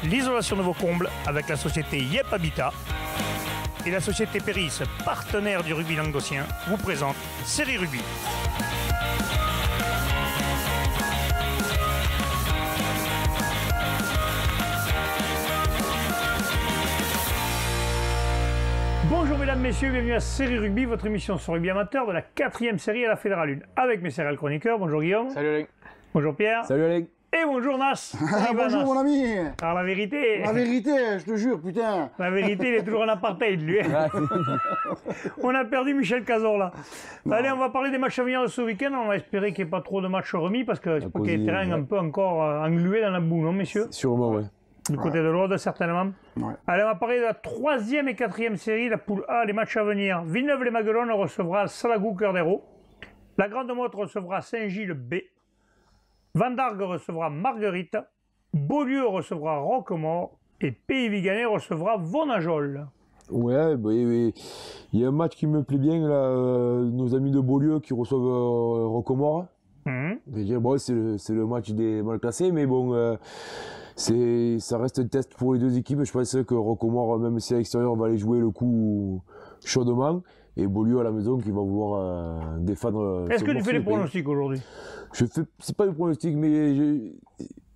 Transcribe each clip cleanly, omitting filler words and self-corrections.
l'isolation de vos combles avec la société Yep Habitat. Et la société Péris, partenaire du rugby languedocien, vous présente Série Rugby. Bonjour mesdames, messieurs, bienvenue à Série Rugby, votre émission sur rugby amateur de la 4e série à la Fédérale 1. Avec mes céréales chroniqueurs, bonjour Guillaume. Salut Alain. Bonjour Pierre. Salut Alain. Et bonjour Nas. Bonjour Nas. mon ami. Alors la vérité, Je te jure, putain. la vérité, il est toujours en apartheid lui. On a perdu Michel Cazorla. Allez, on va parler des matchs à venir de ce week-end. On va espérer qu'il n'y ait pas trop de matchs remis parce que je crois qu'il y a des terrains un peu encore englués dans la boue, non messieurs? Sûrement, ouais. Du côté de l'Aude, certainement. Ouais. Allez, on va parler de la 3e et 4e série, la poule A, les matchs à venir. Villeneuve-les-Maguelones recevra Salagou Cœur d'Hérault. La Grande Motte recevra Saint-Gilles B. Vendargue recevra Marguerite. Beaulieu recevra Roquemort. Et Pays-Viganais recevra Vonajol. Ouais, bah, il y a un match qui me plaît bien, là, nos amis de Beaulieu qui reçoivent Roquemort. Je veux dire, bon, c'est le match des mal classés, mais bon, ça reste un test pour les deux équipes. Je pense que Roquemort, même si à l'extérieur, va aller jouer le coup chaudement. Et Beaulieu à la maison qui va vouloir défendre. Est-ce que tu fais les pronostics aujourd'hui? C'est pas des pronostics, mais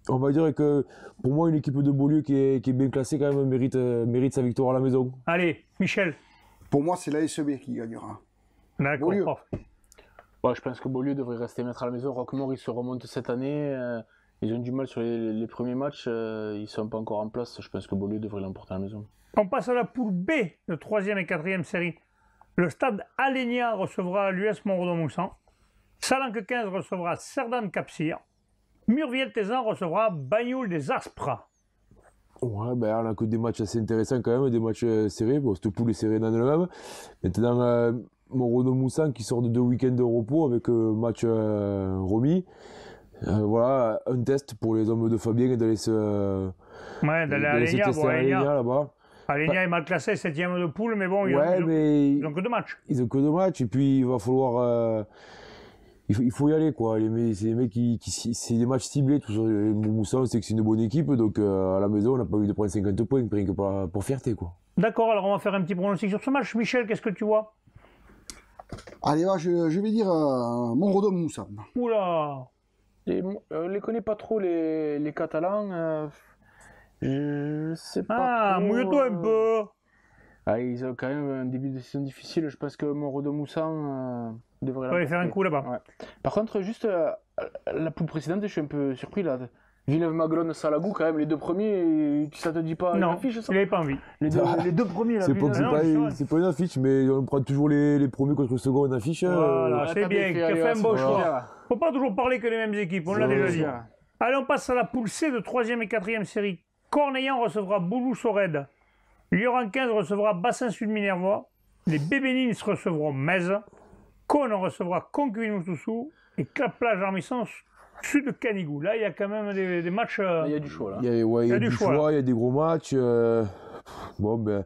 on va dire que pour moi, une équipe de Beaulieu qui est bien classée quand même mérite sa victoire à la maison. Allez, Michel. Pour moi, c'est l'ASB qui gagnera. D'accord. Beaulieu. Ouais, je pense que Beaulieu devrait rester maître à la maison. Roquemort, il se remonte cette année. Ils ont du mal sur les premiers matchs. Ils ne sont pas encore en place. Je pense que Beaulieu devrait l'emporter à la maison. On passe à la poule B, de 3e et 4e série. Le stade Alenia recevra l'US Montredon-Moussan. Salanque 15 recevra Cerdan-Capcir. Murviel-Tézan recevra Bagnoul des Aspres. Ouais, ben on a que des matchs assez intéressants quand même, des matchs serrés. Bon, cette poule est serrée dans le même. Maintenant, Montredon-Moussan qui sort de 2 week-ends de repos avec match remis. Voilà, un test pour les hommes de Fabien d'aller se tester à Alenia là-bas. Alenia est mal classé, 7e de poule, mais bon, ils ont que 2 matchs. Ils ont que 2 matchs, et puis il va falloir... il faut y aller, quoi. C'est des mecs c'est des matchs ciblés, tout ça. Moussan, c'est que c'est une bonne équipe, donc à la maison, on n'a pas envie de prendre 50 points, rien que pour fierté, quoi. D'accord, alors on va faire un petit pronostic sur ce match. Michel, qu'est-ce que tu vois? Allez, je vais dire Montredon-Moussan. Oula! Les connais pas trop, les Catalans. Je sais pas. Ah, mouille-toi un peu! Ils ont quand même un début de saison difficile. Je pense que Montredon-Moussan devrait aller faire un coup là-bas. Ouais. Par contre, juste la poule précédente, je suis un peu surpris là. Villeneuve-Maguelones, Salagou, quand même, les 2 premiers, ça te dit pas une affiche, ça? Il n'avait pas envie. Les deux premiers, là. C'est pas une affiche, mais on prend toujours les premiers contre le second en affiche. Voilà, c'est bien, tu as fait un bon choix. Faut pas toujours parler que des mêmes équipes, on l'a déjà dit. Allez, on passe à la poule C de 3e et 4e série. Cornellan recevra Boulou-Sorède. Lioran 15 recevra Bassin-Sud-Minervois. Les Bébénines recevront Metz. Cône recevra Conqueville-Moussoussou. Et Clap-Plage Armisson Sud Canigou. Là, il y a quand même des matchs. Il y a du choix, là. Il y a du choix, il y a des gros matchs. Bon, ben,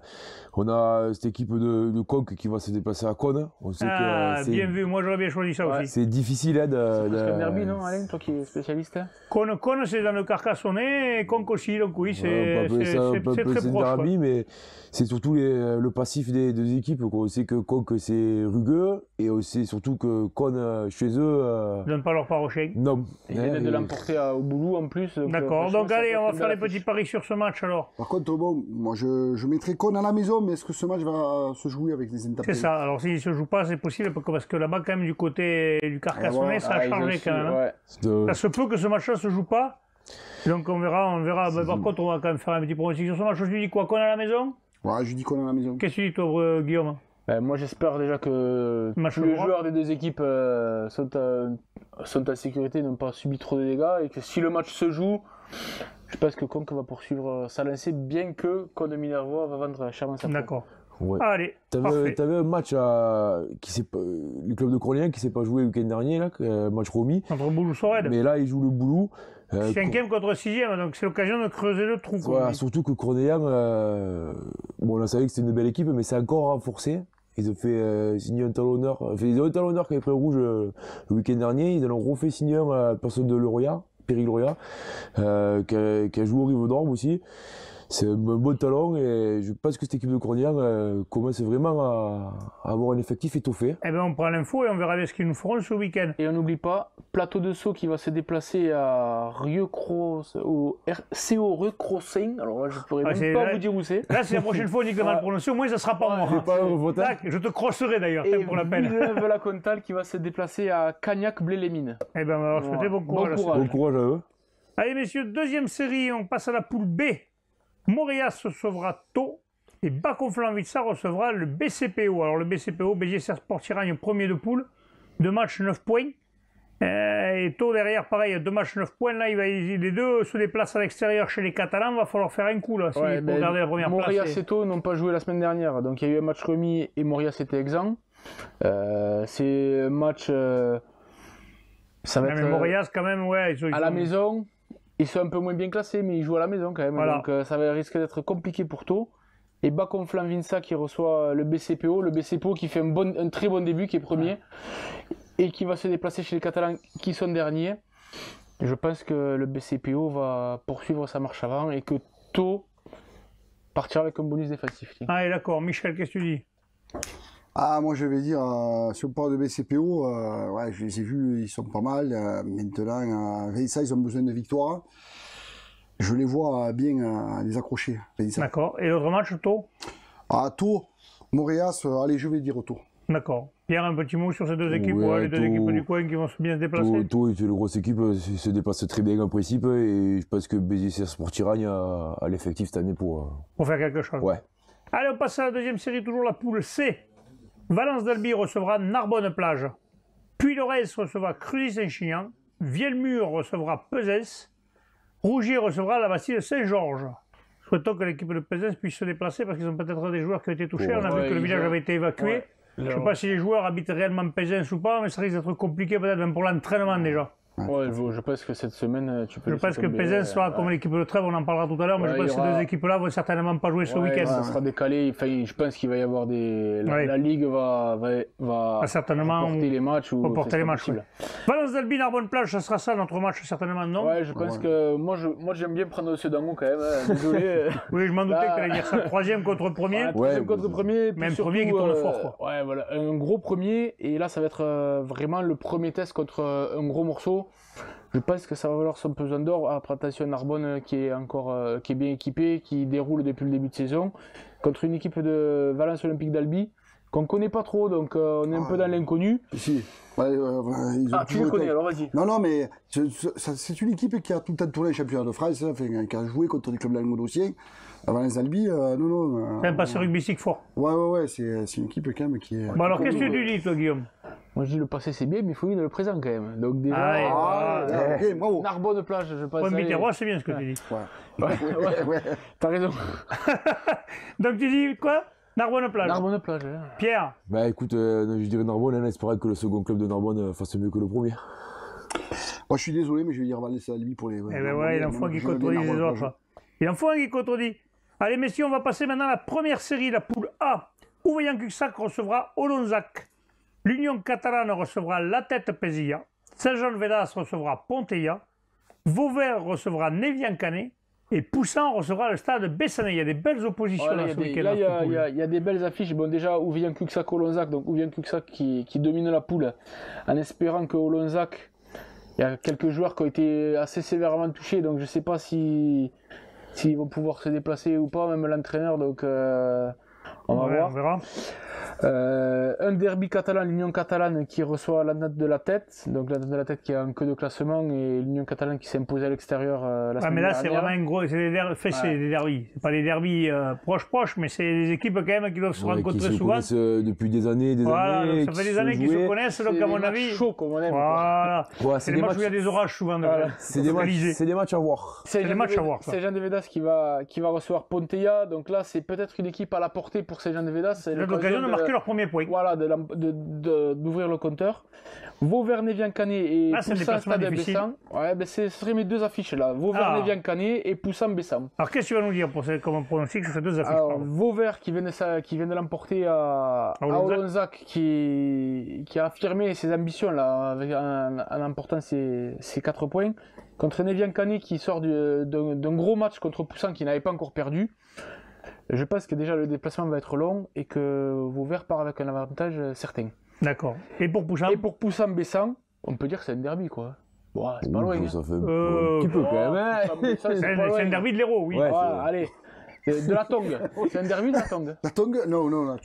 on a cette équipe de Conques qui va se déplacer à Cône. On sait que bien vu, moi j'aurais bien choisi ça aussi. C'est difficile C'est un derby, non, Alain, toi qui es spécialiste? Cône, c'est dans le Carcassonnais et Conques aussi, donc oui, c'est très proche. Derby, mais c'est surtout le passif des deux équipes. On sait que Conques c'est rugueux et on sait surtout que Cône, chez eux. Ils ne donnent pas leur part au chèque. Non. Ils viennent de l'emporter au Boulou en plus. D'accord, donc allez, on va faire les petits paris sur ce match alors. Par contre, bon, moi je mettrai Cône à la maison, mais est-ce que ce match va se jouer avec les intapés? C'est ça, alors s'il ne se joue pas, c'est possible, parce que là-bas, quand même, du côté du Carcassonnais, ça a changé quand même. Ouais. Ça se peut que ce match-là ne se joue pas. Donc on verra. Par contre, on va quand même faire un petit pronostic sur ce match. Je lui dis quoi, Cône à la maison? Ouais, je dis Cône à la maison. Qu'est-ce que tu dis, toi, Guillaume? Moi, j'espère déjà que tous les joueurs des deux équipes sont en sécurité, n'ont pas subi trop de dégâts, et que si le match se joue, je pense que Conques va poursuivre sa lancée, bien que Cône Minervois va vendre chèrement sa peau. D'accord. Ouais. Allez, t'avais un match le club de Cornellan qui s'est pas joué le week-end dernier, là, match remis. Entre Boulou-Sorède. Mais là, il joue le Boulou. 5e contre 6e, donc c'est l'occasion de creuser le trou. Voilà, surtout que Cornellan, bon, on a savait que c'était une belle équipe, mais c'est encore renforcé. Ils ont fait signer un talonneur. Ils ont un talonneur qui avait pris le rouge le week-end dernier. Ils en ont refait signer un à la personne de Leroyard, Cyril Roya, qui a joué au Rive-Nord aussi. C'est un bon talent et je pense que cette équipe de Cornillon commence vraiment à avoir un effectif étoffé. Eh bien, on prend l'info et on verra bien ce qu'ils nous feront ce week-end. Et on n'oublie pas, Plateau de Sceaux qui va se déplacer à au CO Recrossing. Alors là, je ne pourrais même pas vous dire où c'est. Là, c'est la prochaine fois, on dit que mal prononcé. Au moins, ça ne sera pas moi. Là, je te crosserai d'ailleurs, pour la peine. Et Villeneuve-la-Comtale qui va se déplacer à Cagnac-Blé-les-Mines. Eh bien, alors, je te dis bon courage. Bon courage à eux. Allez, messieurs, deuxième série, on passe à la poule B. Montréal recevra Thau et Baconflant-Vitsar recevra le BCPO. Alors le BCPO, BGC Sport Tiragne, premier de poule, 2 matchs, 9 points. Et Thau derrière, pareil, 2 matchs, 9 points. Là, les deux se déplacent à l'extérieur chez les Catalans. Il va falloir faire un coup là, pour garder la première place. Montréal et Thau n'ont pas joué la semaine dernière, donc il y a eu un match remis et Montréal était exempt. C'est un match. Ça va être Montréal, quand même, ouais. À la maison. Ils sont un peu moins bien classés, mais ils jouent à la maison quand même. Voilà. Donc ça va risquer d'être compliqué pour Thau. Et Baconflant-Vinça qui reçoit le BCPO. Le BCPO qui fait un très bon début, qui est premier. Et qui va se déplacer chez les Catalans qui sont derniers. Je pense que le BCPO va poursuivre sa marche avant et que Thau partira avec un bonus défensif. Ah, d'accord. Michel, qu'est-ce que tu dis? Moi je vais dire, si on parle de BCPO, je les ai vus, ils sont pas mal. Maintenant, ça, ils ont besoin de victoire. Je les vois bien les accrocher. D'accord. Et l'autre match, Thau? Thau, Montréal, allez, je vais dire Thau. D'accord. Pierre, un petit mot sur ces deux équipes, les deux équipes du coin qui vont bien se déplacer? Thau est une grosse équipe, se déplace très bien en principe et je pense que BGC Sport Tiragne a l'effectif cette année pour faire quelque chose. Ouais. Allez, on passe à la deuxième série, toujours la poule C. Valence d'Albi recevra Narbonne-Plage. Puy-Lorraine recevra Cruzy-Saint-Chinian. Vielmur recevra Pesens. Rougier recevra la Bastille Saint-Georges. Souhaitons que l'équipe de Pesens puisse se déplacer parce qu'ils ont peut-être des joueurs qui ont été touchés. On a vu que le village avait été évacué. Je ne sais pas si les joueurs habitent réellement Pesens ou pas, mais ça risque d'être compliqué peut-être même pour l'entraînement déjà. Je pense que cette semaine, tu peux. Je pense que Pesens sera comme l'équipe de Trèves, on en parlera tout à l'heure, mais je pense que ces deux équipes-là vont certainement pas jouer ce week-end. Ça sera décalé. Enfin, je pense qu'il va y avoir des. La Ligue va certainement porter les matchs. Porter les matchs. Valence d'Albi, Narbonne-Plage, ça sera ça notre match certainement, non? Ouais, je pense que moi j'aime bien prendre ce dango quand même. Désolé. Oui, je m'en doutais que tu allais dire ça. Troisième contre premier. Troisième contre premier. Même premier qui tourne fort, quoi. Ouais, voilà, un gros premier. Et là, ça va être vraiment le premier test contre un gros morceau. Je pense que ça va valoir son pesant d'or. Après, attention, Narbonne qui est bien équipé, qui déroule depuis le début de saison, contre une équipe de Valence Olympique d'Albi qu'on ne connaît pas trop, donc on est un peu dans l'inconnu. Si. Tu les connais, alors vas-y. Non, mais c'est une équipe qui a tout le temps tourné le championnat de France, qui a joué contre des clubs languedociens. Valence d'Albi, non. C'est un passé rugbystique fort. Ouais, c'est une équipe quand même qui est. Bon, alors qu'est-ce que tu dis, toi, Guillaume? Moi je dis le passé c'est bien, mais il faut vivre le présent quand même. Donc déjà, Narbonne-Plage, je passe. Mitterrand, c'est bien ce que tu dis. Ouais. T'as raison. Donc tu dis quoi? Narbonne-Plage. Narbonne-Plage. Pierre? Bah écoute, je dirais Narbonne, en espérant que le second club de Narbonne fasse mieux que le premier. Moi je suis désolé, mais je vais dire Valence d'Albi pour les. Eh ben ouais, il en faut un qui contredit les autres. Il en faut un qui contredit. Allez messieurs, on va passer maintenant à la première série, la poule A. Ouvaillon-Cuxac recevra Olonzac. L'Union catalane recevra La Tête-Pézilla. Saint-Jean-de-Védas recevra Ponteilla. Vauvert recevra Névian-Canet. Et Poussan recevra le stade Bessanet. Il y a des belles oppositions ce week-end. Là, il y a des belles affiches. Bon, déjà, Ouvaillon-Cuxac-Olonzac. Donc, Ouvaillon-Cuxac qui domine la poule en espérant que Olonzac. Il y a quelques joueurs qui ont été assez sévèrement touchés. Donc, je ne sais pas s'ils vont pouvoir se déplacer ou pas, même l'entraîneur. Donc, on va voir. On verra. Un derby catalan, l'Union catalane qui reçoit la Note de la Tête, donc la Note de la Tête qui a un queue de classement et l'Union catalane qui s'est imposée à l'extérieur la semaine dernière. Mais là c'est vraiment un gros, c'est des derbys, c'est pas des derbys proches, mais c'est des équipes quand même qui doivent se rencontrer souvent. Qui se connaissent depuis des années, donc ça fait des années qu'ils se connaissent, donc à mon avis. C'est chaud comme on aime. Voilà. C'est des matchs où il y a des orages souvent. C'est des matchs à voir. C'est Saint-Jean-de-Védas qui va recevoir Ponteilla, donc là c'est peut-être une équipe à la portée pour Saint-Jean-de-Védas. C'est l'occasion de marquer leur premier point. Voilà, d'ouvrir le compteur. Vauvert-Névian-Canet et Poussin-Stade-Bessan. Ouais, ben ce seraient mes deux affiches là. Vauvert-Névian-Canet et Poussin-Bessan. Alors qu'est-ce que tu vas nous dire comme pronostic sur ces deux affiches? Alors, Vauvert qui vient de l'emporter à Olonzac, qui a affirmé ses ambitions là, en emportant ses 4 points. Contre Névian-Canet qui sort d'un gros match contre Poussin qui n'avait pas encore perdu. Je pense que déjà le déplacement va être long et que Vauvert part avec un avantage certain. D'accord. Et pour Poussin? Et pour Poussin-Bessan, on peut dire que c'est un derby quoi. Bon, c'est pas loin. Ça fait un petit peu quand même. C'est un derby de l'Hérault, oui. Ouais, voilà, allez. De la tongue. C'est un derby de la tongue. La tongue? Non, non.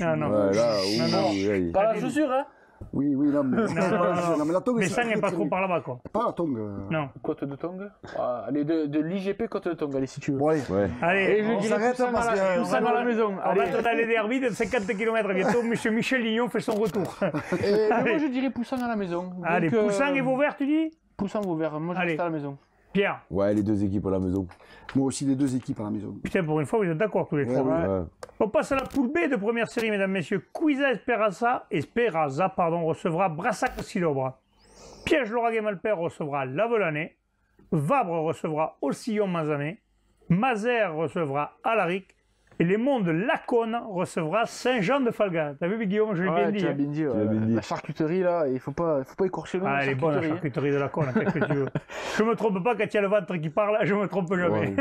Pas la chaussure, hein? Oui, non, mais la tongue. Mais ça n'est pas trop par là-bas, quoi. Pas la tongue. Non. Côte de tongue. Allez, de l'IGP Côte de tongue, allez, si tu veux. Bon, allez. Allez, et je dirais Poussin à la maison. On va dans les derbys de 50 km bientôt. Monsieur Michel Lignon fait son retour. Moi, je dirais Poussin à la maison. Allez, Poussin et Vauvert, tu dis? Poussin-Vauvert. Moi, je reste à la maison. Pierre? Ouais, les deux équipes à la maison. Moi aussi, les deux équipes à la maison. Putain, pour une fois, vous êtes d'accord tous les trois. Ouais. On passe à la poule B de première série, mesdames, messieurs. Cuisa Esperanza recevra Brassac-Silobre. Piège Lauragais-Malper recevra Lavelanet. Vabre recevra Ossillon-Mazamet. Mazères recevra Alaric. Et les monts de Laconne recevra Saint-Jean-de-Falga. T'as vu, Guillaume, je l'ai bien dit. Tu l'as bien dit. La charcuterie, là, il faut pas écorcher le nom. Ah, elle est bonne, la charcuterie de Laconne. Qu'est-ce que tu veux? Je me trompe pas, quand il y a le ventre qui parle, je me trompe jamais.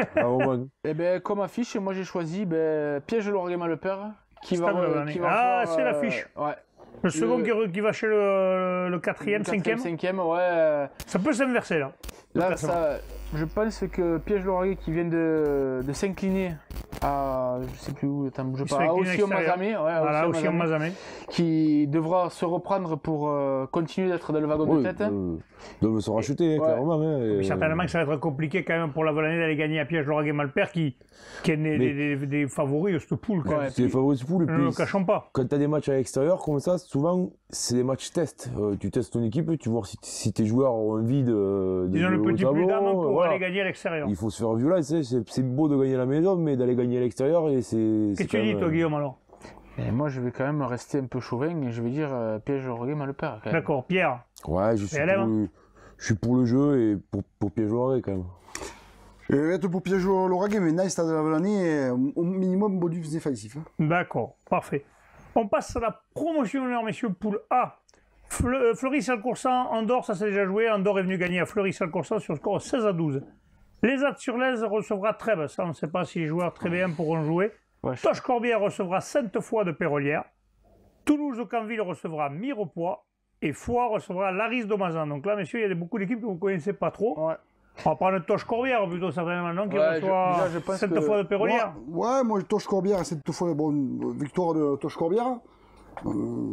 Et ben, comme affiche, moi j'ai choisi Piège Lauragais-Malper. C'est l'affiche. Ouais. Le second qui va chez le quatrième, cinquième. Ouais. Ça peut s'inverser, là. Là, je pense que Piège Lauragais qui vient de s'incliner à, je sais plus où, attends, je parle, à Ossillon-Mazamet. Voilà, Ossillon-Mazamet. Qui devra se reprendre pour continuer d'être dans le wagon de tête. Doivent se racheter, clairement. Et certainement que ça va être compliqué quand même pour la Lavelanet d'aller gagner à Piège Lauragais-Malper qui est des favoris de cette poule. C'est des favoris de cette poule. Ne le cachons pas. Quand tu as des matchs à l'extérieur comme ça, souvent, c'est des matchs test. Tu testes ton équipe, tu vois si tes joueurs ont envie de ils ont le petit plus d'âme pour aller gagner à l'extérieur. Il faut se faire violer, c'est beau de gagner à la maison, mais d'aller gagner à l'extérieur, et c'est... Qu'est-ce que tu dis, toi, Guillaume, alors? Et moi, je vais quand même rester un peu chauvin et je vais dire Piège Lauragais-Malper. D'accord, Pierre? Ouais, je suis pour le jeu et pour Piège Lauragais, quand même. Je vais être pour Piège Lauragais, mais Nice, Stade de Lavelanet, au minimum bonus défensif. D'accord, parfait. On passe à la promotion d'honneur, messieurs, poule A. Fleury-Salcoursan, Andorre, ça s'est déjà joué. Andorre est venu gagner à Fleury-Salcoursan sur le score 16-12. Les Azur-sur-Lez recevra Trèbes. Ça, on ne sait pas si les joueurs trébéens pourront jouer. Toche-Corbière recevra Sainte-Foy de Pérolière. Toulouse-Canville recevra Mirepoix. Et Foix recevra Laris d'Omazan. Donc là, messieurs, il y a beaucoup d'équipes que vous ne connaissez pas trop. Ouais. On va prendre Toche-Corbière plutôt, certainement, non, qui reçoit Sainte-Foy de Pérolière. Moi, Toche-Corbière, Sainte-Foy, victoire de Toche-Corbière.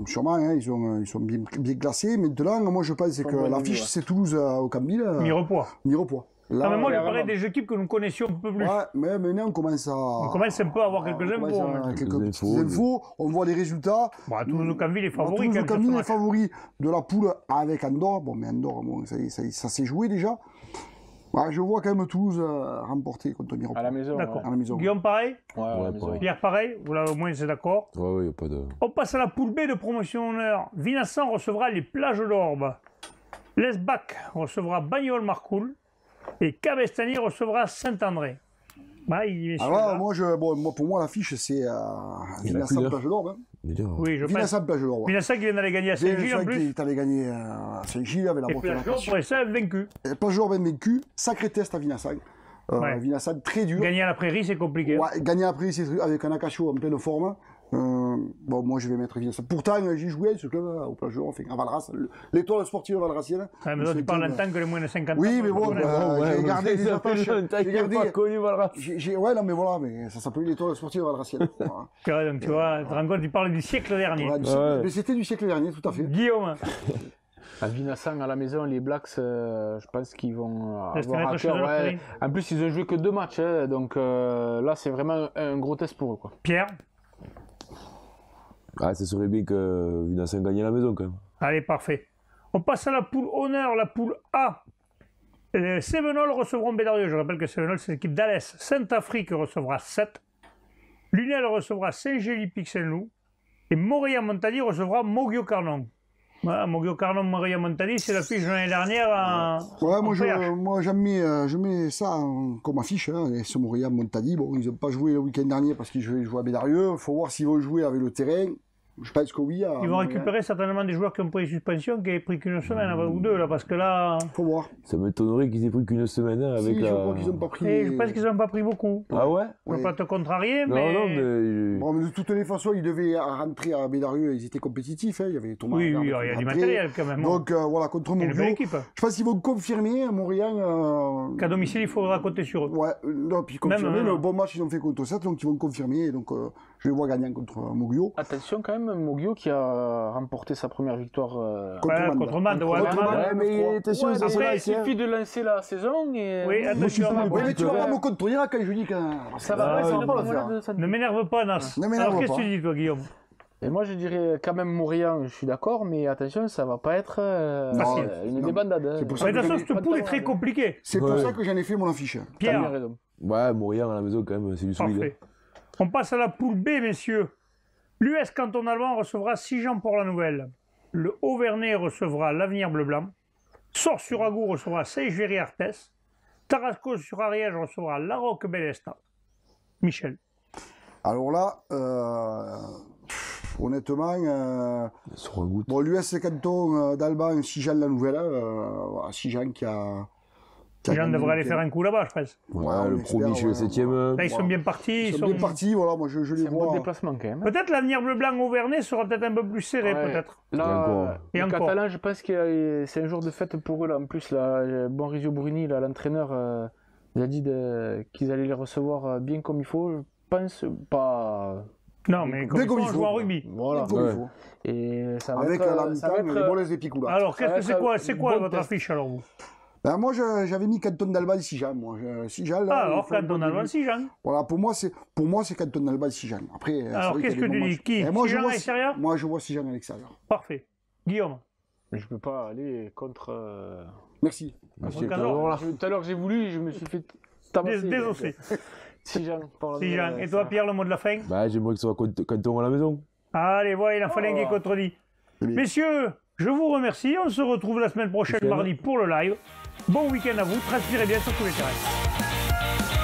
Sûrement, hein, ils sont bien classés. Maintenant, moi, je pense que l'affiche, c'est Toulouse au Canville. Mirepoix. Là, mais moi, je parlais des équipes que nous connaissions un peu plus. Ouais, mais maintenant, on commence un peu à avoir quelques infos. Quelques infos, on voit les résultats. Toulouse-Canville est favori. Toulouse-Canville est favori de la poule avec Andorre. Bon, mais Andorre, ça s'est joué déjà. Ouais, je vois quand même Toulouse remporter contre Mirepoix. À la maison. D'accord. À la maison. Guillaume, pareil? Ouais, pareil. Pierre, pareil? Voilà, au moins, c'est d'accord. Ouais, il n'y a pas de... On passe à la poule B de promotion honneur. Vinassan recevra les Plages d'Orbe. Lesbac recevra Bagnoles-Marcoul. Et Cabestany recevra Saint-André. Alors, pour moi, l'affiche, c'est Vinassan Plage d'Orbe. Oui, je pense. Vinassan Plage d'Orbe. Vinassan qui vient d'aller gagner à Saint-Gilles en plus. Qui allé gagner à Saint-Gilles avec la montée de la passion. Et ça, vaincu. Plage d'Orbe vaincu. Sacré test à Vinassan. Vinassan très dur. Gagner à la Prairie, c'est compliqué. Ouais, gagner à la Prairie, c'est avec un Acacio en pleine forme. Moi, je vais mettre Vinassan. Pourtant, j'ai joué ce club au Plage d'Orbe, à Valras, l'étoile sportive valracienne. Mais là, tu parles en tant que les moins de 50 ans. Oui, mais bon, j'ai gardé des attaches. J'ai pas connu Valras. Ouais, non, mais voilà, mais ça s'appelle l'étoile sportive valracienne. Donc, tu vois, tu te rends compte, tu parles du siècle dernier. Mais c'était du siècle dernier, tout à fait. Guillaume. À Vinassan, à la maison, les Blacks, je pense qu'ils vont avoir à cœur. En plus, ils ont joué que 2 matchs, donc là, c'est vraiment un gros test pour eux. Quoi. Pierre? Ah, ça serait bien que Vinassan gagne à la maison, quand même. Allez, parfait. On passe à la poule honneur, la poule A. Les Cévenol recevront Bédarieux. Je rappelle que Cévenol, c'est l'équipe d'Alès. Sainte-Afrique recevra 7. Lunel recevra Saint-Gély-Pic-Saint-Loup. Et Montréal-Montagny recevra Moggio-Carnon. Voilà, Moggio-Carnon-Montréal-Montagny, c'est l'affiche de l'année dernière. Ouais, moi je mets ça comme affiche. Hein, ce Montréal-Montagny. Bon, ils n'ont pas joué le week-end dernier parce qu'ils jouaient à Bédarieux. Il faut voir s'ils vont jouer avec le terrain. Je pense que oui. Ils vont récupérer certainement des joueurs qui ont pris suspension, qui avaient pris qu'une semaine ou deux, là, parce que là. Faut voir. Ça m'étonnerait qu'ils aient pris qu'une semaine hein, avec. Si, je crois qu'ils n'ont pas pris. Et je pense qu'ils n'ont pas pris beaucoup. Ah ouais? Je ne veux pas te contrarier, non, mais. Non, mais. Bon, mais de toutes les façons, ils devaient rentrer à Bédarieux, ils étaient compétitifs. Hein. Il y avait Thomas. Oui, il y a du matériel quand même. Donc voilà, contre Montréal. Équipe. Je pense qu'ils vont confirmer Montréal. Qu'à domicile, il faudra compter sur eux. Ouais, non, puis confirmer. Le bon match, ils ont fait contre 7, donc ils vont confirmer. Donc je les vois gagnant contre Moggio. Attention quand même, Moggio qui a remporté sa première victoire contre Mande. Ouais, mais attention, il suffit de lancer la saison et. Oui, attention. Mais tu vas pas me contredire quand je dis que ça va pas. Ne m'énerve pas, Nas. Alors qu'est-ce que tu dis, toi, Guillaume? Et moi, je dirais quand même Montréal, je suis d'accord, mais attention, ça va pas être une débandade. De toute façon, ce poule est très compliqué. C'est pour ça que j'en ai fait mon affiche. Pierre. Ouais, Montréal à la maison, quand même, c'est du solide. Parfait. On passe à la poule B, messieurs. L'US Canton Alban recevra Sijan pour la Nouvelle. Le Haut-Vernay recevra l'Avenir Bleu-Blanc. Sors-sur-Agout recevra Seiche-Véry-Arthès. Tarascon-sur-Ariège recevra La Roque-Bellesta. Michel. Alors là, honnêtement, bon, l'US Canton d'Alban, Sijan la Nouvelle. Sijan qui a. Les gens devraient aller faire un coup là-bas, je pense. Ouais, le premier chez le 7e. Là, ils sont bien partis. Ils sont bien partis, voilà, moi je les vois. C'est un bon déplacement quand même. Peut-être l'avenir bleu-blanc au Vernet sera peut-être un peu plus serré, peut-être. Là, et les encore. Catalans, je pense que c'est un jour de fête pour eux. Là. En plus, là, Bonrizio Bruni, l'entraîneur, il a dit qu'ils allaient les recevoir bien comme il faut. Je pense pas. Non, mais comme il joue en rugby. Voilà. Et ça va avec être, la mi-temps, les bolles des Picoula. Alors, c'est quoi votre affiche alors vous? Ben moi, j'avais mis Canton d'Alban Sijan. Sijan. Alors, Canton d'Alban Sijan. Voilà, pour moi, c'est Canton d'Alban Sijan. Après, alors, qu'est-ce que tu dis? Qui? Sijan à l'extérieur? Moi, je vois Sijan à l'extérieur. Parfait. Guillaume. Je peux pas aller contre. Merci. Tout à l'heure, j'ai voulu, je me suis fait tabasser. Désossé. Sijan. Et toi, Pierre, le mot de la fin? Bah, j'aimerais que ce soit Canton à la maison. Allez, voilà, il en fallait un qui contredit. Messieurs, je vous remercie. On se retrouve la semaine prochaine, mardi, pour le live. Bon week-end à vous. Transpirez bien sur tous les terrains.